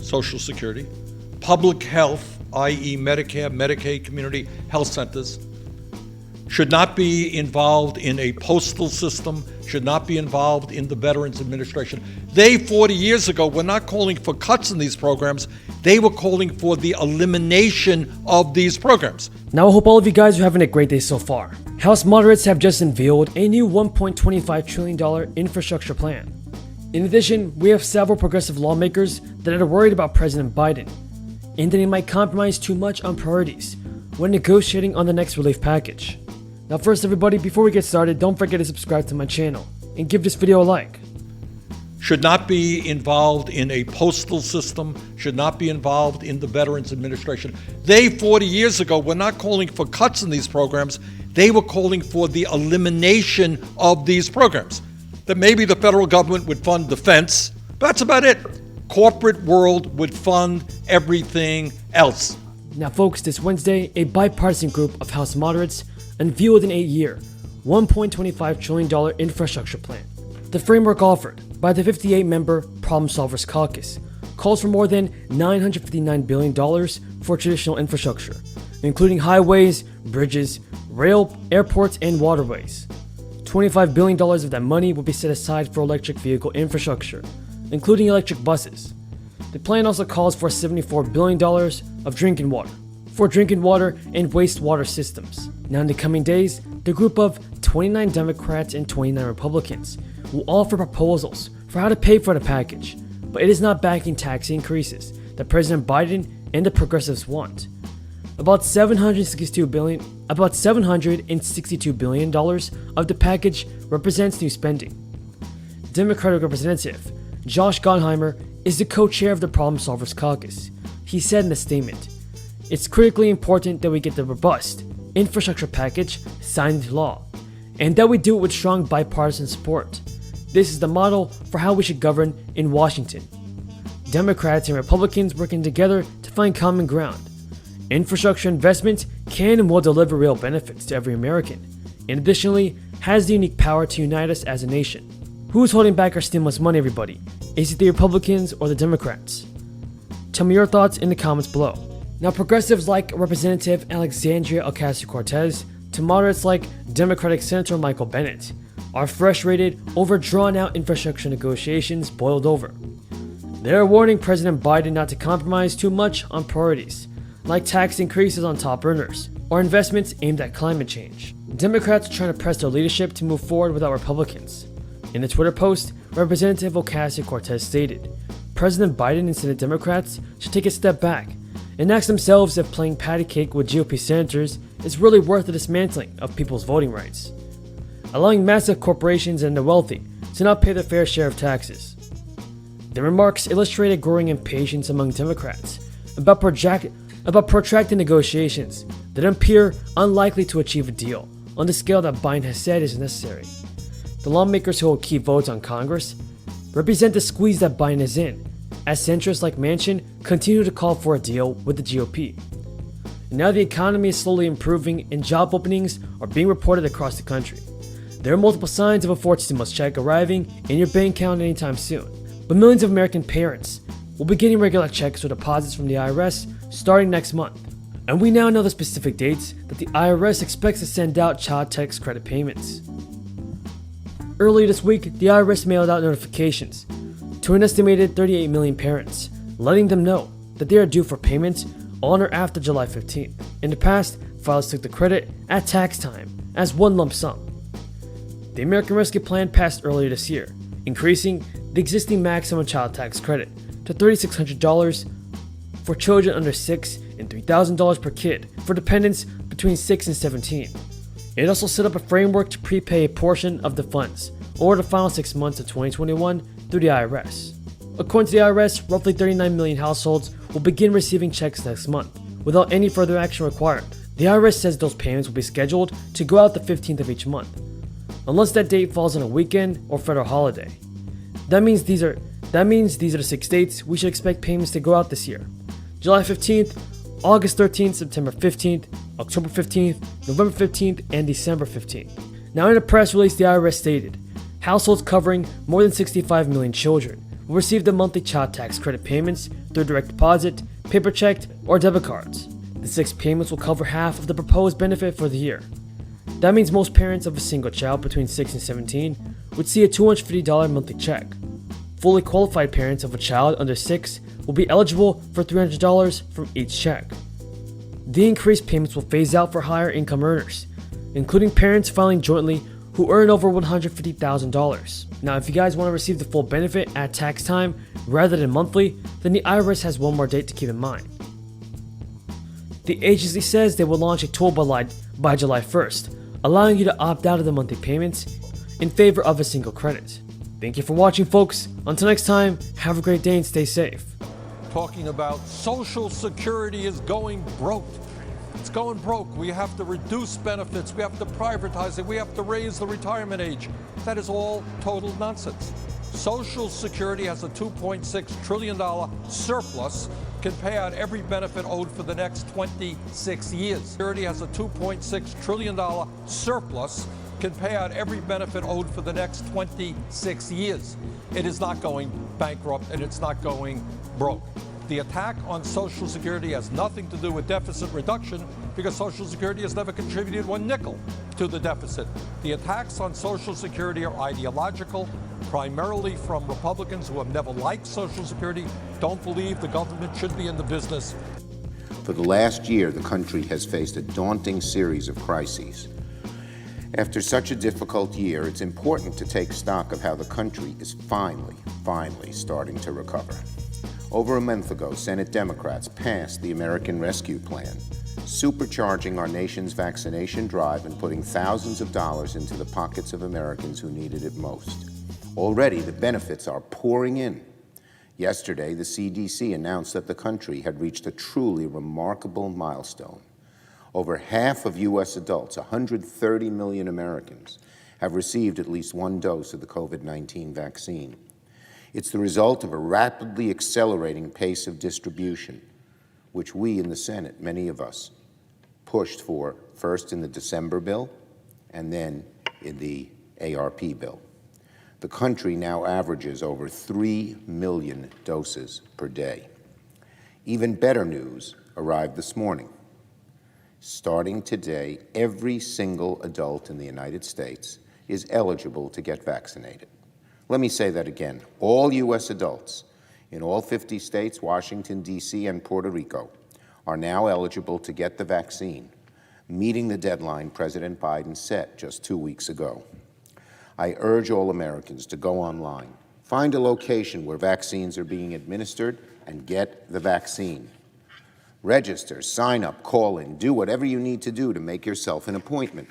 Social Security, public health, i.e. Medicare, Medicaid, community health centers, should not be involved in a postal system, should not be involved in the Veterans Administration. They, 40 years ago, were not calling for cuts in these programs. They were calling for the elimination of these programs. Now I hope all of you guys are having a great day so far. House moderates have just unveiled a new $1.25 trillion infrastructure plan. In addition, we have several progressive lawmakers that are worried about President Biden and that he might compromise too much on priorities when negotiating on the next relief package. Now first everybody, before we get started, don't forget to subscribe to my channel and give this video a like. Should not be involved in a postal system, should not be involved in the Veterans Administration. They, 40 years ago, were not calling for cuts in these programs. They were calling for the elimination of these programs. That maybe the federal government would fund defense, but that's about it. Corporate world would fund everything else. Now folks, this Wednesday, a bipartisan group of House moderates unveiled an 8-year, $1.25 trillion infrastructure plan. The framework offered by the 58-member Problem Solvers Caucus calls for more than $959 billion for traditional infrastructure, including highways, bridges, rail, airports, and waterways. $25 billion of that money will be set aside for electric vehicle infrastructure, including electric buses. The plan also calls for $74 billion of drinking water for drinking water and wastewater systems. Now in the coming days, the group of 29 Democrats and 29 Republicans will offer proposals for how to pay for the package, but it is not backing tax increases that President Biden and the progressives want. About $762 billion of the package represents new spending. Democratic Representative Josh Gottheimer is the co-chair of the Problem Solvers Caucus. He said in a statement, "It's critically important that we get the robust infrastructure package signed into law, and that we do it with strong bipartisan support. This is the model for how we should govern in Washington. Democrats and Republicans working together to find common ground. Infrastructure investment can and will deliver real benefits to every American, and additionally has the unique power to unite us as a nation." Who's holding back our stimulus money, everybody? Is it the Republicans or the Democrats? Tell me your thoughts in the comments below. Now progressives like Representative Alexandria Ocasio-Cortez to moderates like Democratic Senator Michael Bennet are frustrated over drawn-out infrastructure negotiations boiled over. They are warning President Biden not to compromise too much on priorities, like tax increases on top earners or investments aimed at climate change. Democrats are trying to press their leadership to move forward without Republicans. In a Twitter post, Representative Ocasio-Cortez stated, "President Biden and Senate Democrats should take a step back and ask themselves if playing patty cake with GOP senators is really worth the dismantling of people's voting rights, allowing massive corporations and the wealthy to not pay their fair share of taxes." The remarks illustrated growing impatience among Democrats about protracted negotiations that appear unlikely to achieve a deal on the scale that Biden has said is necessary. The lawmakers who hold key votes on Congress represent the squeeze that Biden is in, as centrists like Manchin continue to call for a deal with the GOP. And now the economy is slowly improving and job openings are being reported across the country. There are multiple signs of a fourth stimulus check arriving in your bank account anytime soon, but millions of American parents will be getting regular checks or deposits from the IRS starting next month. And we now know the specific dates that the IRS expects to send out child tax credit payments. Earlier this week, the IRS mailed out notifications to an estimated 38 million parents, letting them know that they are due for payments on or after July 15th. In the past, filers took the credit at tax time as one lump sum. The American Rescue Plan passed earlier this year, increasing the existing maximum child tax credit to $3,600 for children under 6 and $3,000 per kid for dependents between 6 and 17. It also set up a framework to prepay a portion of the funds over the final 6 months of 2021 through the IRS. According to the IRS, roughly 39 million households will begin receiving checks next month without any further action required. The IRS says those payments will be scheduled to go out the 15th of each month, unless that date falls on a weekend or federal holiday. That means these are the 6 dates we should expect payments to go out this year: July 15th, August 13th, September 15th, October 15th, November 15th, and December 15th. Now in a press release, the IRS stated, households covering more than 65 million children will receive the monthly child tax credit payments through direct deposit, paper check, or debit cards. The 6 payments will cover half of the proposed benefit for the year. That means most parents of a single child between 6 and 17 would see a $250 monthly check. Fully qualified parents of a child under 6 will be eligible for $300 from each check. The increased payments will phase out for higher income earners, including parents filing jointly who earn over $150,000. Now, if you guys want to receive the full benefit at tax time rather than monthly, then the IRS has one more date to keep in mind. The agency says they will launch a tool by July 1st, allowing you to opt out of the monthly payments in favor of a single credit. Thank you for watching, folks. Until next time, have a great day and stay safe. Talking about Social Security is going broke. It's going broke. We have to reduce benefits. We have to privatize it. We have to raise the retirement age. That is all total nonsense. Social Security has a $2.6 trillion surplus, can pay out every benefit owed for the next 26 years. Security has a $2.6 trillion surplus, can pay out every benefit owed for the next 26 years. It is not going bankrupt and it's not going broke. The attack on Social Security has nothing to do with deficit reduction because Social Security has never contributed one nickel to the deficit. The attacks on Social Security are ideological, primarily from Republicans who have never liked Social Security, don't believe the government should be in the business. For the last year, the country has faced a daunting series of crises. After such a difficult year, it's important to take stock of how the country is finally starting to recover. Over a month ago, Senate Democrats passed the American Rescue Plan, supercharging our nation's vaccination drive and putting thousands of dollars into the pockets of Americans who needed it most. Already, the benefits are pouring in. Yesterday, the CDC announced that the country had reached a truly remarkable milestone. Over half of U.S. adults, 130 million Americans, have received at least one dose of the COVID-19 vaccine. It's the result of a rapidly accelerating pace of distribution, which we in the Senate, many of us, pushed for first in the December bill and then in the ARP bill. The country now averages over 3 million doses per day. Even better news arrived this morning. Starting today, every single adult in the United States is eligible to get vaccinated. Let me say that again. All U.S. adults in all 50 states, Washington, D.C., and Puerto Rico are now eligible to get the vaccine, meeting the deadline President Biden set just 2 weeks ago. I urge all Americans to go online, find a location where vaccines are being administered, and get the vaccine. Register, sign up, call in, do whatever you need to do to make yourself an appointment.